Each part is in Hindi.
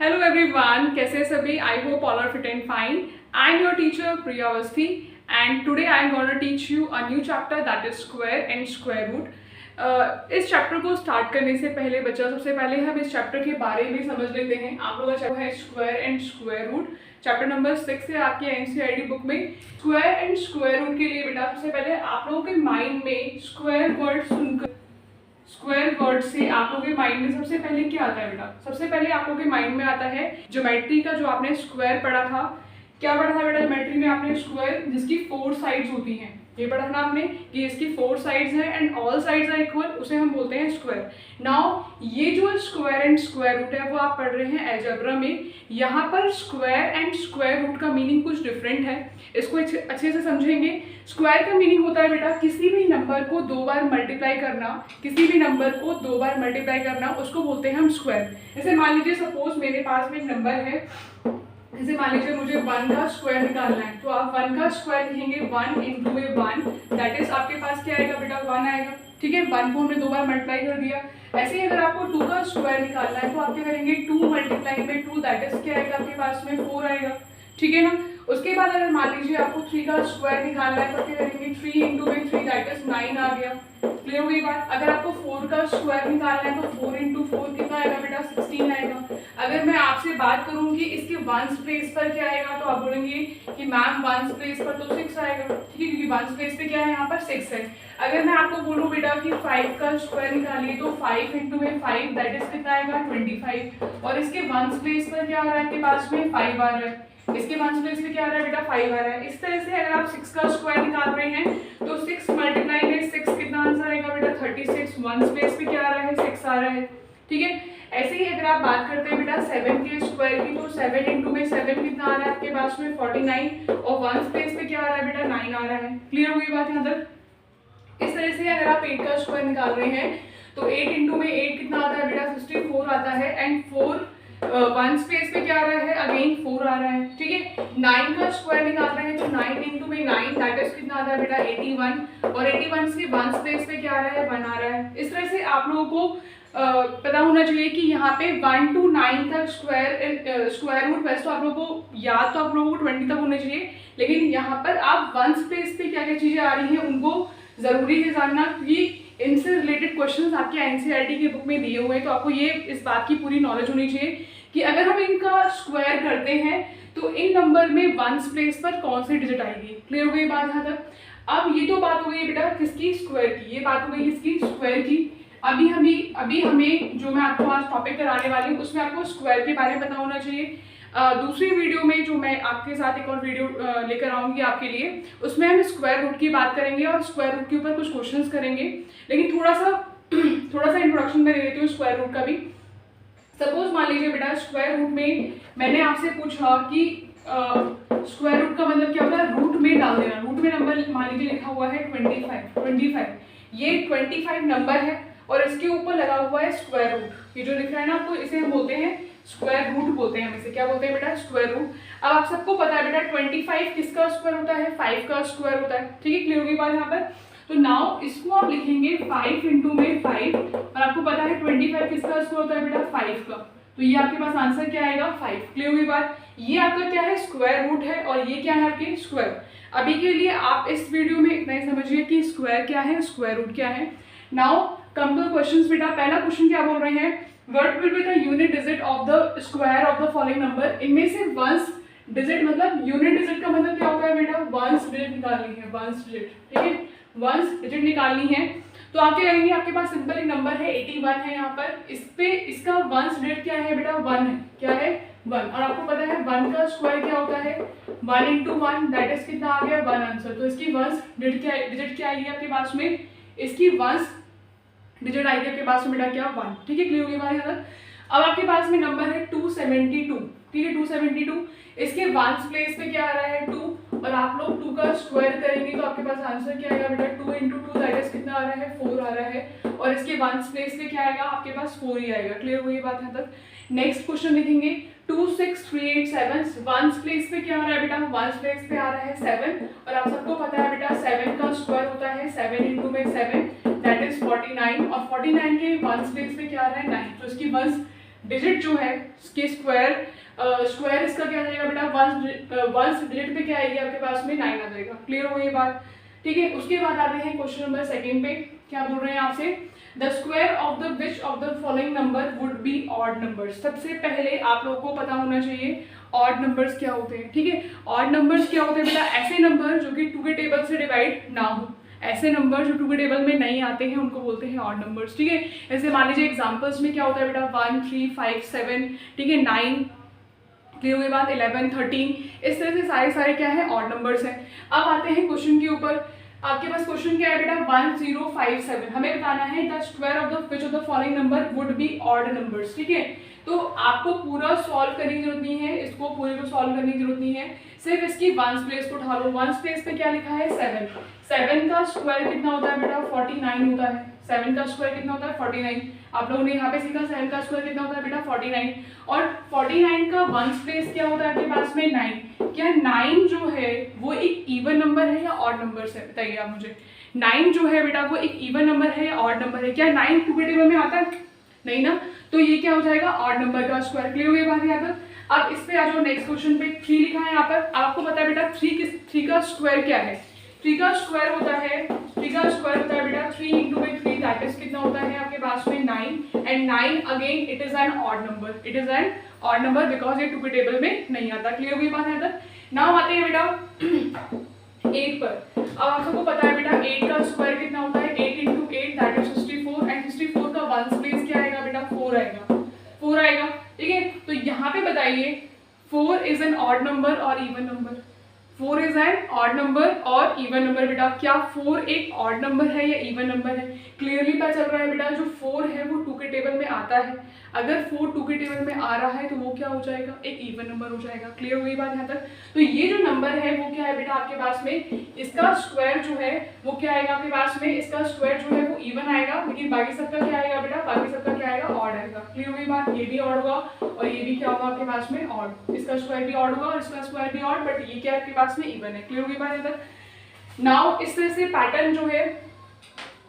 Hello everyone, कैसे सभी? I hope all are fit and fine. I am your teacher Priya Awasthi and today I am going to teach you a new chapter that is square and square root. इस चैप्टर को स्टार्ट करने से पहले बच्चा सबसे पहले हम इस चैप्टर के बारे में समझ लेते हैं। आप लोगों का चैप्टर है square and square root, chapter number 6 है आपके एनसीईआरटी बुक में। स्क्वायर एंड स्क्वायर रूट के लिए बेटा सबसे पहले आप लोगों के माइंड में स्क्वायर वर्ड सुनकर स्क्वायर वर्ड से आप लोगों के माइंड में सबसे पहले क्या आता है बेटा? सबसे पहले आप लोगों के माइंड में आता है ज्योमेट्री का, जो आपने स्क्वायर पढ़ा था। क्या पढ़ा था बेटा ज्योमेट्री में आपने? स्क्वायर जिसकी 4 साइड्स होती हैं, ये पढ़ा था आपने कि इसकी 4 साइड्स हैं and all sides are equal, उसे हम बोलते हैं स्क्वायर। नाउ ये जो स्क्वायर एंड स्क्वायर रूट है वो आप पढ़ रहे हैं अलजेब्रा में। यहाँ पर स्क्वायर एंड स्क्वायर रूट का मीनिंग कुछ डिफरेंट है, इसको अच्छे से समझेंगे। स्क्वायर का मीनिंग होता है बेटा किसी भी नंबर को 2 बार मल्टीप्लाई करना, किसी भी नंबर को 2 बार मल्टीप्लाई करना, उसको बोलते हैं हम स्क्वायर। जैसे मान लीजिए सपोज मेरे पास में एक नंबर है, जैसे मान लीजिए मुझे 1 का स्क्वायर निकालना है, तो आप 1 का स्क्वायर लिखेंगे 1 इंटू में 1, दैट इज आपके पास क्या आएगा बेटा? 1 आएगा। ठीक है, 1 को हमने 2 बार मल्टीप्लाई कर दिया। ऐसे ही अगर आपको 2 का स्क्वायर निकालना है तो आप क्या करेंगे? 2 मल्टीप्लाई में 2, दैट इज क्या आएगा आपके पास में? 4 आएगा। ठीक है ना। उसके बाद अगर मान लीजिए आपको 3 का स्क्वायर निकालना है तो क्या करेंगे? 3 इंटू में 3, दैट इज 9 आ गया। क्लियर हो गई बात? अगर आपको 4 का स्क्वायर निकालना है तो 4 इंटू 4 कितना आएगा बेटा? 16 आएगा। अगर मैं आपसे बात करूंगी इसके वंस प्लेस पर क्या आएगा, तो आप बोलेंगे कि मैम वंस प्लेस पर तो 6 आएगा। ठीक है, क्योंकि वंस प्लेस पे क्या है? यहाँ पर 6 है। अगर मैं आपको बोलूँ बेटा कि 5 का स्क्वायर निकालिए तो 5 इंटू में 5, दैट इज कितना आएगा? 25। और इसके वंस प्लेस पर क्या आ रहा है आपके पास में? 5 आ रहा है। इसके वंस प्लेस पे क्या आ रहा है बेटा? 5 आ रहा है। इस तरह से अगर आप 6 का स्क्वायर निकाल रहे हैं तो 6 मल्टीप्लाई में 6 कितना आंसर आएगा बेटा? 36। वंस प्लेस पे क्या आ रहा है? 6 आ रहा है। ठीक है, ऐसे ही अगर आप बात करते हैं बेटा 7 के स्क्वायर की, तो 7 इंटू में 7 कितना आ रहा है आपके पास में? 49। और वंस प्लेस पे क्या आ रहा है बेटा? 9 आ रहा है। क्लियर हो गई बात यहाँ तक? इस तरह से अगर आप 8 का स्क्वायर निकाल रहे हैं तो 8 इंटू में 8 कितना आता है बेटा? 64 आता है। एंड 4 वन स्पेस पे क्या आ रहा है? अगेन 4 आ रहा है। ठीक है, 9 का स्क्वायर निकाल रहे हैं तो 9 इंटू में 9, दैट इज कितना आता है बेटा? 81। और 81 के वन स्पेस पे क्या आ रहा है? 1 आ रहा है। इस तरह से आप लोगों को पता होना चाहिए कि यहाँ पे 1 to 9 तक स्क्वायर रूट, वैसे तो आप लोगों को याद तो आप लोगों को 20 तक होने चाहिए, लेकिन यहाँ पर आप वन स्पेस पे क्या क्या चीजें आ रही हैं उनको जरूरी है जानना, क्योंकि इनसे रिलेटेड क्वेश्चंस आपके एनसीईआरटी की बुक में दिए हुए हैं। तो आपको ये इस बात की पूरी नॉलेज होनी चाहिए कि अगर हम इनका स्क्वायर करते हैं तो इन नंबर में वंस प्लेस पर कौन सी डिजिट आएगी। क्लियर हो गई बात यहाँ तक? अब ये तो बात हो गई बेटा किसकी? स्क्वायर की। ये बात हो गई किसकी? स्क्वायर की। अभी हमें जो मैं आपको आज टॉपिक कराने वाली हूँ उसमें आपको स्क्वायर के बारे में पता होना चाहिए। दूसरी वीडियो में जो मैं आपके साथ एक और वीडियो लेकर आऊँगी आपके लिए, उसमें हम स्क्वायर रूट की बात करेंगे और स्क्वायर रूट के ऊपर कुछ क्वेश्चंस करेंगे। लेकिन थोड़ा सा इंट्रोडक्शन में दे देती हूँ स्क्वायर रूट का भी। सपोज मान लीजिए बेटा स्क्वायर रूट में मैंने आपसे पूछा कि स्क्वायर रूट का मतलब क्या होता है? रूट में डाल देना। रूट में नंबर मान लीजिए लिखा हुआ है 25। ये 25 नंबर है और इसके ऊपर लगा हुआ है स्क्वायर रूट। ये जो लिख रहा है ना आपको, इसे हम बोलते हैं स्क्वायर रूट बोलते हैं। हम इसे क्या बोलते हैं बेटा? Square root. अब आप सबको पता है बेटा 25 किसका स्क्वायर होता है? 5 का स्क्वायर होता है। ठीक है, क्लियर होगी बात यहाँ पर? तो नाउ इसको आप लिखेंगे 5 इंटू में 5, और आपको पता है 25 किसका स्क्वायर होता है बेटा? 5 का। तो ये आपके पास आंसर क्या आएगा? 5। क्लियर हुई बात? ये आपका क्या है? स्क्वायर रूट है और ये क्या है आपके? स्क्वायर। अभी के लिए आप इस वीडियो में इतना ही समझिए कि स्क्वायर क्या है, स्क्वायर रूट क्या है। नाउ कम टू क्वेश्चंस बेटा। पहला क्वेश्चन क्या बोल रहे हैं? What will be the unit digit of the square of the following number? इनमें से वंस डिजिट मतलब यूनिट डिजिट का मतलब क्या होता है बेटा? वंस डिजिट निकालनी है, वंस डिजिट। ठीक है, वंस डिजिट निकालनी है। तो आप क्या करेंगे? आपके पास सिंपल एक नंबर है 81 है यहाँ पर, इस पे इसका वंस डिजिट क्या है बेटा? 1 है। क्या है? 1। और आपको पता है 1 का स्क्वायर क्या होता है? 1 इंटू 1, दैट इज कितना आ गया? 1 आंसर। तो इसकी वंस डिजिट क्या आएगी आपके पास में? इसकी वंस डिजिट आएगी आपके पास में बेटा क्या? 1। ठीक है, क्लियर हो गई बात यहाँ तक? अब आपके पास में नंबर है 272। ठीक है, 272। इसके वंस प्लेस पे क्या आ रहा है? 2। और आप लोग 2 का स्क्वायर करेंगे तो आपके पास आंसर क्या आएगा बेटा? 2 इंटू 2, दैट इज कितना आ रहा है? 4 आ रहा है। और इसके वंस प्लेस पे क्या आएगा? आपके पास 4 ही आएगा। क्लियर हो गई बात यहाँ तक? नेक्स्ट क्वेश्चन लिखेंगे 26387। वंस प्लेस पे क्या आ रहा है बेटा? वंस प्लेस पे आ रहा है 7। और आप सबको पता है बेटा 7 का स्क्वायर होता है 7 इंटू में 7, दैट इज 49। और 49 के वंस प्लेस पे क्या आ रहा है? 9। तो इसकी वंस डिजिट जो है इसके स्क्वायर स्क्वायर इसका क्या आ जाएगा बेटा, वंस डिजिट पे क्या आएगी आपके पास में 9 आ जाएगा। क्लियर हो ये बात, ठीक है। उसके बाद आते हैं क्वेश्चन नंबर सेकंड पे, क्या बोल रहे हैं आपसे, the square of the which of the following number would be odd numbers. सबसे पहले आप लोगों को पता होना चाहिए ऑड नंबर्स क्या होते हैं, ठीक है। ऑड नंबर्स क्या होते हैं बेटा, ऐसे नंबर जो कि 2 के टेबल से डिवाइड ना हो, ऐसे नंबर जो 2 के टेबल में नहीं आते हैं उनको बोलते हैं ऑड नंबर्स, ठीक है। जैसे मान लीजिए एग्जांपल्स में क्या होता है बेटा, 1 3 5 7, ठीक है, 9, क्लियर हुई बात, 11 13, इस तरह से सारे क्या है ऑड नंबर्स हैं। अब आते हैं क्वेश्चन के ऊपर, आपके पास क्वेश्चन क्या है बेटा, 1057, हमें बताना है the square of the which of the following number would be odd numbers, ठीक है। तो आपको पूरा सॉल्व करने की जरूरत नहीं है, इसको पूरे को सॉल्व करने की जरूरत नहीं है, सिर्फ इसकी वंस प्लेस को उठा लो। वंस प्लेस पे क्या लिखा है 7, 7 का स्क्वायर कितना होता है बेटा 49 होता है, 7 का स्क्वायर कितना होता है 49, आप लोगों ने यहाँ पे सीखा 7 का स्क्वायर कितना होता है बेटा 49, और 49 का वंस प्लेस क्या होता है आपके पास में 9। क्या 9 जो है वो एक इवन नंबर है या ऑड नंबर है, बताइए आप मुझे। 9 जो है बेटा वो एक इवन नंबर है या ऑड नंबर है, क्या 9 2 के टेबल में आता है, नहीं ना, तो ये क्या हो जाएगा ऑड नंबर का स्क्वायर। क्लियर हुई बात यहाँ पर। अब इस पे आ जाओ नेक्स्ट क्वेश्चन पे, 3 लिखा है यहाँ पर, आपको पता है बेटा 3 का स्क्वायर क्या है, 3 का स्क्वायर होता है, 3 का स्क्वायर होता है बेटा 3 इंटू 3, दैट इज कितना होता है आपके पास में 9, and 9 again it is an odd number, it is an odd number because ये 2 के टेबल में नहीं आता। क्लियर हुई बात है यहाँ तक। नाउ आते हैं बेटा 8 पर। अब आप सबको पता है बेटा 8 का स्क्वायर कितना होता है, 8 इंटू 8 दैट इज 64, एंड 64 का वंस प्लेस क्या आएगा बेटा 4 आएगा, 4 आएगा, ठीक है। तो यहाँ पे बताइए 4 इज एन ऑड नंबर और even number, 4 is an odd number और इवन नंबर। बेटा क्या 4 एक ऑड नंबर है या इवन नंबर है, क्लियरली पता चल रहा है बेटा जो 4 है वो 2 के टेबल में आता है, अगर 4 2 के टेबल में आ रहा है तो वो क्या हो जाएगा, एक इवन नंबर हो जाएगा। क्लियर हुई बात यहाँ तक। तो ये जो नंबर है वो क्या है बेटा आपके पास में, इसका स्क्वायर जो है वो क्या आएगा आपके पास में, इसका स्क्वायर जो है वो इवन आएगा, लेकिन बाकी सबका क्या आएगा बेटा, बाकी सबका क्या आएगा ऑड आएगा। क्लियर हुई बात, ये भी ऑड होगा और ये भी क्या होगा आपके पास में ऑड, इसका स्क्वायर भी ऑड होगा और इसका स्क्वायर भी ऑड, बट ये क्या आपके पास में इवन है। क्लियर हुई बात यहाँ तक। नाउ इस तरह से पैटर्न जो है,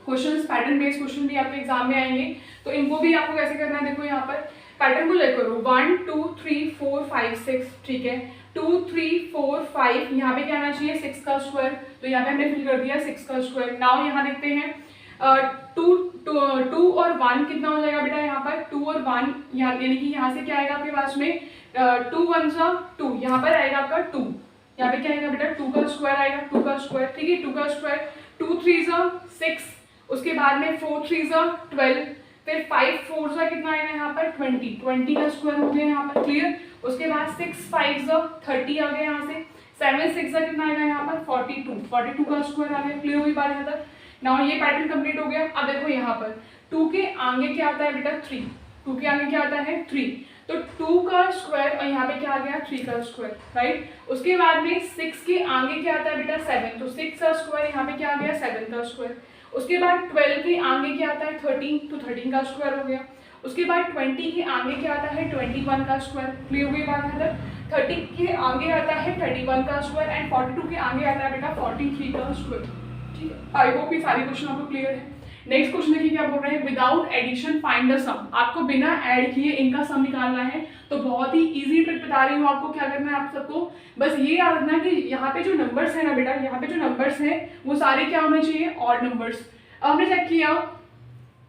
क्वेश्चंस पैटर्न बेस्ड क्वेश्चन भी आपके एग्जाम में आएंगे, तो इनको भी आपको कैसे करना है, देखो यहाँ पर पैटर्न को लेकर करो 1 2 3 4 5 6, ठीक है, 2 3 4 5, यहाँ पे क्या आना चाहिए 6 का स्क्वायर, तो यहाँ पे हमने फिल कर दिया 6 का स्क्वायर। नाउ यहाँ देखते हैं 2 और 1 कितना हो जाएगा बेटा, यहाँ पर 2 और 1 यहाँ, यानी कि यहाँ से क्या आएगा आपके पास में 2 1 सा 2, यहाँ पर आएगा आपका 2, यहाँ पे क्या आएगा बेटा 2 का स्क्वायर आएगा, 2 का स्क्वायर, ठीक है, 2 का स्क्वायर, 2 3 सा 6, उसके बाद में 4 3 सा 12, फिर 5 4 सा कितना आएगा यहाँ पर 20, 20 का स्क्वायर हो गया यहाँ पर। क्लियर। उसके बाद 6 5 सा 30 आ गया यहाँ से, 7 6 सा कितना आएगा यहाँ पर 42, 42 का स्क्वायर आ गया। क्लियर हुई बात यहाँ तक। नाउ ये पैटर्न कंप्लीट हो गया। अब देखो यहाँ पर 2 के आगे क्या आता है बेटा 3, 2 के आगे क्या आता है 3, तो 2 का स्क्वायर और यहाँ पे क्या आ गया 3 का स्क्वायर, राइट। उसके बाद में 6 के आगे क्या आता है बेटा 7, तो 6 का स्क्वायर यहाँ पे क्या आ गया 7 का स्क्वायर। उसके बाद 12 के आगे क्या आता है 13, तो 13 का स्क्वायर हो गया। उसके बाद 20 के आगे क्या आता है 21 का स्क्वायर। क्लियर हुई बात है तक। 30 के आगे आता है 31 का स्क्वायर एंड 42 के आगे आता है बेटा 43 का स्क्वायर। ठीक है, आई होप ये सारे क्वेश्चन आपको क्लियर है। नेक्स्ट क्वेश्चन देखिए क्या बोल रहे हैं, विदाउट एडिशन फाइंड द सम। आपको बिना ऐड किए इनका सम निकालना है। तो बहुत ही इजी ट्रिक बता रही हूँ आपको, क्या करना है आप सबको, बस ये याद रखना कि यहाँ पे जो नंबर्स है ना बेटा, यहाँ पे जो नंबर्स हैं वो सारे क्या होने चाहिए ऑड नंबर्स। अब हमने चेक किया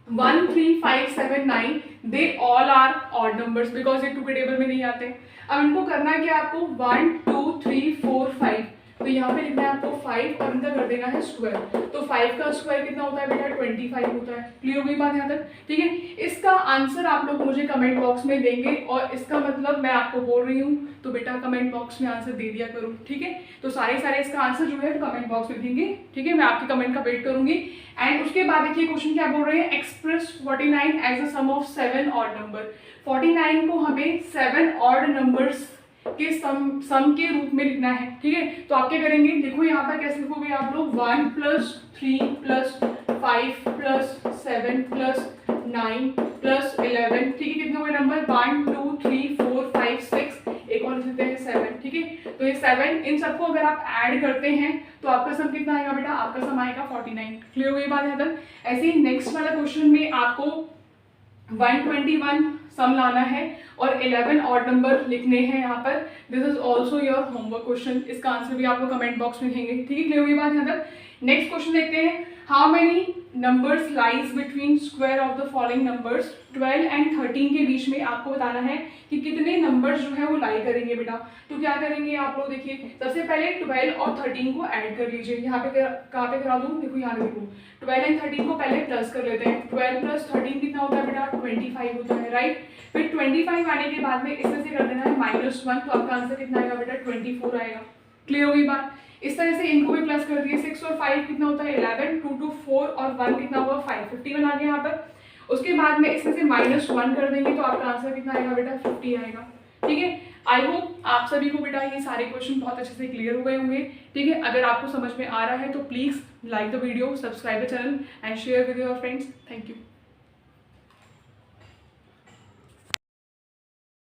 1 3 5 7 9 they all are odd numbers because ये 2 के टेबल में नहीं आते। अब इनको करना है कि आपको 1 2 3 4 5, तो यहाँ पे लिखना है आपको 5 और इनका कर देना है स्क्वायर। तो 5 का स्क्वायर कितना होता है बेटा 25 होता है। क्लियर हो गई बात यहाँ तक। ठीक है, इसका आंसर आप लोग मुझे कमेंट बॉक्स में देंगे और इसका मतलब मैं आपको बोल रही हूँ तो बेटा कमेंट बॉक्स में आंसर दे दिया करो। ठीक है, तो सारे इसका आंसर जो है कमेंट बॉक्स में देंगे। ठीक है, मैं आपके कमेंट का वेट करूंगी। एंड उसके बाद देखिए क्वेश्चन क्या बोल रहे हैं, express 49 as a sum of 7 odd number. 49 को हमें 7 ऑड नंबर्स के सम के रूप में लिखना है। ठीक है, तो आप क्या करेंगे, देखो यहाँ पर कैसे लिखोगे आप लोग 1 + 3 + 5 + 7 + 9 + 11। ठीक है, कितने हुए नंबर 1 2 3 4 5 6, एक और लिखते हैं 7। ठीक है, तो ये 7 इन सबको अगर आप ऐड करते हैं तो आपका सम कितना आएगा बेटा, आपका सम आएगा 49। क्लियर हुई बात यहाँ तक। ऐसे ही नेक्स्ट वाला क्वेश्चन में आपको 121 सम लाना है और 11 ऑड नंबर लिखने हैं यहाँ पर। This is also your homework question, इसका आंसर भी आपको कमेंट बॉक्स में लिखेंगे। ठीक है, क्लियर हुई बात यहाँ तक। नेक्स्ट क्वेश्चन देखते हैं, how many numbers lies between square of the following numbers. 12 and 13 के बीच में आपको बताना है कि कितने नंबर्स जो है वो लाई करेंगे बेटा। तो क्या करेंगे आप लोग, देखिए सबसे पहले 12 और 13 को ऐड कर लीजिए। यहाँ पे कहाँ पे करा दूँ, देखो यहाँ देखो 12 एंड 13 को पहले प्लस कर लेते हैं। 12 प्लस 13 कितना होता है बेटा, 25 होता है, राइट। फिर 25 आने के बाद में इसमें से कर देना है -1, तो आपका आंसर कितना आएगा बेटा, 24 आएगा। क्लियर होगी बात। इस तरह से इनको भी प्लस कर दिए। 6 और 5 कितना होता है 11, 2 to 4 और 1 कितना हुआ 5, 51 आ गया यहाँ पर। उसके बाद में इसमें से -1 कर देंगे तो आपका आंसर कितना आएगा बेटा, 50 आएगा। ठीक है, आई होप आप सभी को बेटा ये सारे क्वेश्चन बहुत अच्छे से क्लियर हो गए होंगे। ठीक है, अगर आपको समझ में आ रहा है तो please like the video, subscribe the channel and share with your friends. Thank you.